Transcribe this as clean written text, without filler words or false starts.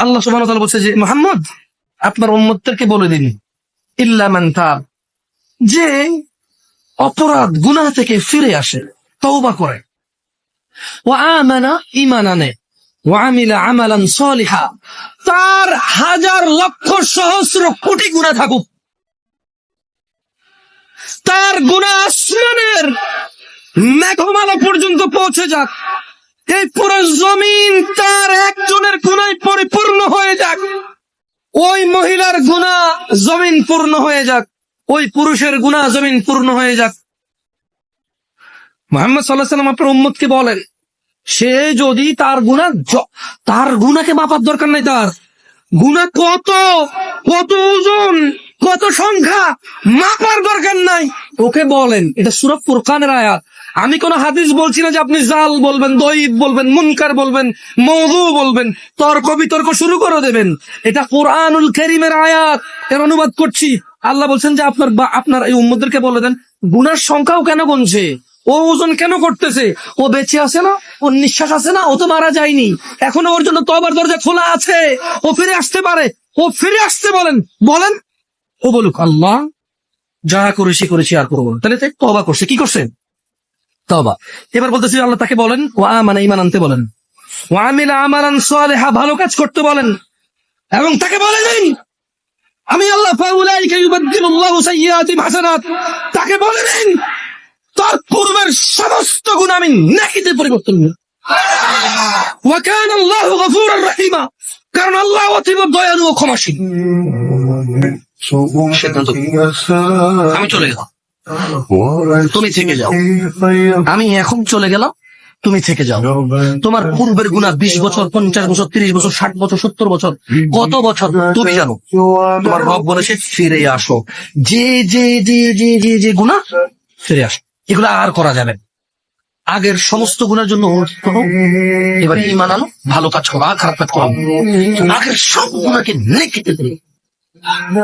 আল্লাহ সুবহানাহু ওয়া তাআলা বলছে যে মুহাম্মদ আপনার উম্মতদেরকে বলে দিন ইল্লা মান তাব, যে অপরাধ গুনাহ থেকে ফিরে আসে, তওবা করে, ওয়া আমানা, ঈমান আনে, ওয়া আমিলা আমালান সালিহা, তার হাজার লক্ষ সহস্র কোটি গুনাহ থাকুক, তার গুনাহ আসমানের মেঘমালা পর্যন্ত পৌঁছে যাক, এই পুরো জমিন তার একজনের গুনায় পরিপূর্ণ হয়ে যাক, ওই মহিলার গুনাহ জমিন পূর্ণ হয়ে যাক, ওই পুরুষের গুনাহ জমিন পূর্ণ হয়ে যাক। মুহাম্মদ সাল্লাল্লাহু আলাইহি ওয়াসাল্লাম আপনার উম্মতকে বলেন, সে যদি তার গুনাহকে মাপার দরকার নাই, তার গুনাহ কত ওজন, কত সংখ্যা মাপার দরকার নাই, ওকে বলেন। এটা সূরা ফুরকানের আয়াত। আমি কোন হাদিস বলছি না যে আপনি জাল বলবেন, দঈফ বলবেন, মুনকার বলবেন, মওযু বলবেন, তর্ক বিতর্ক শুরু করে দেবেন। এটা কুরআনুল কারীমের আয়াত, এর অনুবাদ করছি। আল্লাহ বলছেন যে আপনার এই উম্মতদেরকে বলে দেন, গুনার সংখ্যাও কেন গুনছে, ও ওজন কেন করতেছে, ও বেঁচে আছে না, ওর নিঃশ্বাস আছে না, ও তো মারা যায়নি, এখনো ওর জন্য তওবার দরজা খোলা আছে, ও ফিরে আসতে পারে, ও ফিরে আসতে বলেন। ও বলুক আল্লাহ যা করেছি আর করবো না, তাহলে তওবা করছে, কি করছে, তওবা। এবার বলতেছি আল্লাহ তাকে বলেন ওয়া আমানা, ঈমান আনতে বলেন, ওয়া আমিলা আমালান সালিহা, ভালো কাজ করতে বলেন, এবং তাকে বলে দিন আমি আল্লাহ ফাউলাইকা ইউবাদদিলুল্লাহু সাইয়্যাতিহিম হাসানাত, তাকে বলে দিন তার পূর্বের সমস্ত গুনাহ আমি নেকিতে পরিবর্তন করি। ওয়া কানা আল্লাহু গফুরার রহিমা, কারণ আল্লাহ অতীব দয়ালু ও ক্ষমাশীল। আমি চলে গেলাম, তুমি থেকে যাও, আমি এখন চলে গেলাম, তুমি থেকে যাও। তোমার পূর্বের গুনাহ 20 বছর, 50 বছর, 30 বছর, 60 বছর, 70 বছর, কত বছর তুমি জানো। তোমার রব বলেছে ফিরে আসো, যে গুনাহ ফিরে আসো, এগুলো আর করা যাবে। আগের সমস্ত গুনার জন্য এবার ঈমান আনো, ভালো কাজ করো, খারাপ কাজ করো, আগের সব গুনাহকে নেকিতে